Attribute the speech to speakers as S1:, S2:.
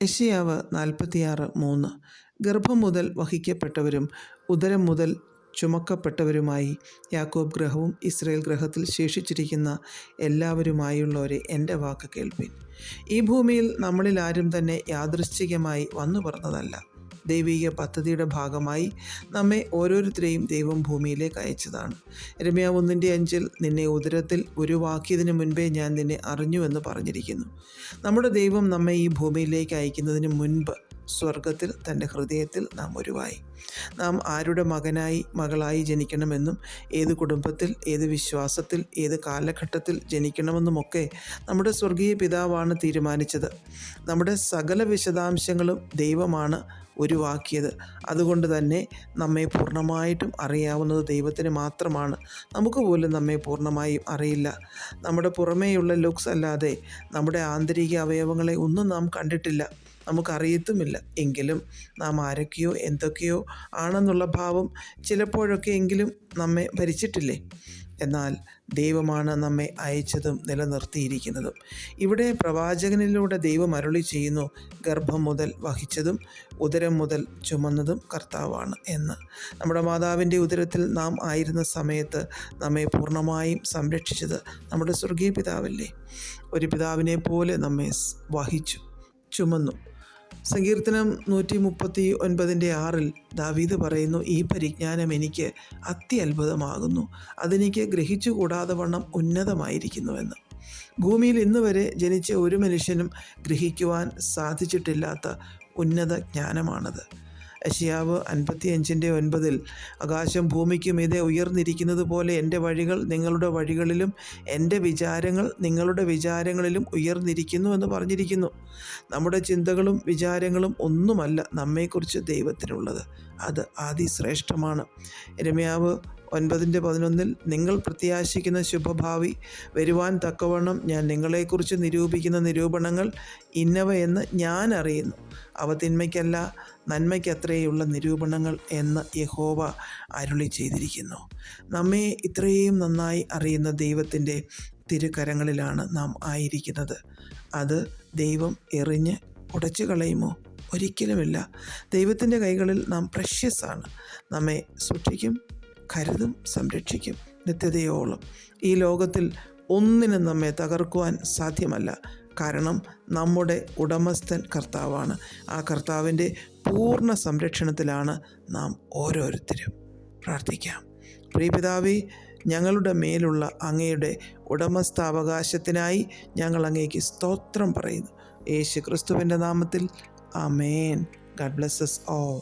S1: യെശയ്യാവ് 46:3. ഗർഭം മുതൽ വഹിക്കപ്പെട്ടവരും ഉദരം മുതൽ ചുമക്കപ്പെട്ടവരുമായി യാക്കോബ് ഗൃഹവും ഇസ്രായേൽ ഗൃഹത്തിൽ ശേഷിച്ചിരിക്കുന്ന എല്ലാവരുമായുള്ളവരെ എൻ്റെ വാക്ക് കേൾപ്പിൻ. ഈ ഭൂമിയിൽ നമ്മളിൽ ആരും തന്നെ യാദൃശ്ചികമായി വന്നു പറഞ്ഞതല്ല. ദൈവിക പദ്ധതിയുടെ ഭാഗമായി നമ്മെ ഓരോരുത്തരെയും ദൈവം ഭൂമിയിലേക്ക് അയച്ചതാണ്. യിരെമ്യാവ് 1:5 നിന്നെ ഉദരത്തിൽ ഉരുവാക്കിയതിനു മുൻപേ ഞാൻ നിന്നെ അറിഞ്ഞുവെന്ന് പറഞ്ഞിരിക്കുന്നു. നമ്മുടെ ദൈവം നമ്മെ ഈ ഭൂമിയിലേക്ക് അയക്കുന്നതിന് മുൻപ് സ്വർഗത്തിൽ തൻ്റെ ഹൃദയത്തിൽ നാം ഉരുവായി. നാം ആരുടെ മകനായി മകളായി ജനിക്കണമെന്നും ഏത് കുടുംബത്തിൽ, ഏത് വിശ്വാസത്തിൽ, ഏത് കാലഘട്ടത്തിൽ ജനിക്കണമെന്നുമൊക്കെ നമ്മുടെ സ്വർഗീയ പിതാവാണ് തീരുമാനിച്ചത്. നമ്മുടെ സകല വിശദാംശങ്ങളും ദൈവമാണ് ഉരുവാക്കിയത്. അതുകൊണ്ട് തന്നെ നമ്മെ പൂർണ്ണമായിട്ടും അറിയാവുന്നത് ദൈവത്തിന് മാത്രമാണ്. നമുക്ക് പോലും നമ്മെ പൂർണ്ണമായും അറിയില്ല. നമ്മുടെ പുറമേയുള്ള ലുക്സ് അല്ലാതെ നമ്മുടെ ആന്തരിക അവയവങ്ങളെ ഒന്നും നാം കണ്ടിട്ടില്ല, നമുക്കറിയത്തുമില്ല. എങ്കിലും നാം ആരൊക്കെയോ എന്തൊക്കെയോ ആണെന്നുള്ള ഭാവം ചിലപ്പോഴൊക്കെ എങ്കിലും നമ്മെ ഭരിച്ചിട്ടില്ലേ? എന്നാൽ ദൈവമാണ് നമ്മെ അയച്ചതും നിലനിർത്തിയിരിക്കുന്നതും. ഇവിടെ പ്രവാചകനിലൂടെ ദൈവം അരുളി ചെയ്യുന്നു, ഗർഭം മുതൽ വഹിച്ചതും ഉദരം മുതൽ ചുമന്നതും കർത്താവാണ് എന്ന്. നമ്മുടെ മാതാവിൻ്റെ ഉദരത്തിൽ നാം ആയിരുന്ന സമയത്ത് നമ്മെ പൂർണ്ണമായും സംരക്ഷിച്ചത് നമ്മുടെ സ്വർഗീയ പിതാവല്ലേ? ഒരു പിതാവിനെ പോലെ നമ്മെ വഹിച്ചു, ചുമന്നു. സങ്കീർത്തനം 139:6 ദാവീദ് പറയുന്നു, ഈ പരിജ്ഞാനം എനിക്ക് അത്യത്ഭുതമാകുന്നു, അതെനിക്ക് ഗ്രഹിച്ചുകൂടാതെ വണ്ണം ഉന്നതമായിരിക്കുന്നുവെന്ന്. ഭൂമിയിൽ ഇന്ന് വരെ ജനിച്ച ഒരു മനുഷ്യനും ഗ്രഹിക്കുവാൻ സാധിച്ചിട്ടില്ലാത്ത ഉന്നത ജ്ഞാനമാണത്. യെശയ്യാവ് 55:9 ആകാശം ഭൂമിക്ക് മീതെ ഉയർന്നിരിക്കുന്നത് പോലെ എൻ്റെ വഴികൾ നിങ്ങളുടെ വഴികളിലും എൻ്റെ വിചാരങ്ങൾ നിങ്ങളുടെ വിചാരങ്ങളിലും ഉയർന്നിരിക്കുന്നു എന്ന് പറഞ്ഞിരിക്കുന്നു. നമ്മുടെ ചിന്തകളും വിചാരങ്ങളും ഒന്നുമല്ല നമ്മെക്കുറിച്ച് ദൈവത്തിനുള്ളത്, അത് അതിശ്രേഷ്ഠമാണ്. യിരെമ്യാവ് 9:11 നിങ്ങൾ പ്രത്യാശിക്കുന്ന ശുഭഭാവി വരുവാൻ തക്കവണ്ണം ഞാൻ നിങ്ങളെക്കുറിച്ച് നിരൂപിക്കുന്ന നിരൂപണങ്ങൾ ഇന്നവയെന്ന് ഞാൻ അറിയുന്നു, അവ തിന്മയ്ക്കല്ല നന്മയ്ക്കത്രയുള്ള നിരൂപണങ്ങൾ എന്ന് യഹോവ അരുളി ചെയ്തിരിക്കുന്നു. നമ്മെ ഇത്രയും നന്നായി അറിയുന്ന ദൈവത്തിൻ്റെ തിരുക്കരങ്ങളിലാണ് നാം ആയിരിക്കുന്നത്. അത് ദൈവം എറിഞ്ഞ് ഉടച്ചു കളയുമോ? ഒരിക്കലുമില്ല. ദൈവത്തിൻ്റെ കൈകളിൽ നാം പ്രഷ്യസ് ആണ്. നമ്മെ സൂക്ഷിക്കും, കരുതും, സംരക്ഷിക്കും നിത്യതയോളം. ഈ ലോകത്തിൽ ഒന്നിനും നമ്മെ തകർക്കുവാൻ സാധ്യമല്ല. കാരണം നമ്മുടെ ഉടമസ്ഥൻ കർത്താവാണ്. ആ കർത്താവിൻ്റെ പൂർണ്ണ സംരക്ഷണത്തിലാണ് നാം ഓരോരുത്തരും. പ്രാർത്ഥിക്കാം. പ്രിയപിതാവേ, ഞങ്ങളുടെ മേലുള്ള അങ്ങയുടെ ഉടമസ്ഥാവകാശത്തിനായി ഞങ്ങൾ അങ്ങേക്ക് സ്തോത്രം പറയുന്നു. യേശു ക്രിസ്തുവിൻ്റെ നാമത്തിൽ ആമേൻ. God bless us all.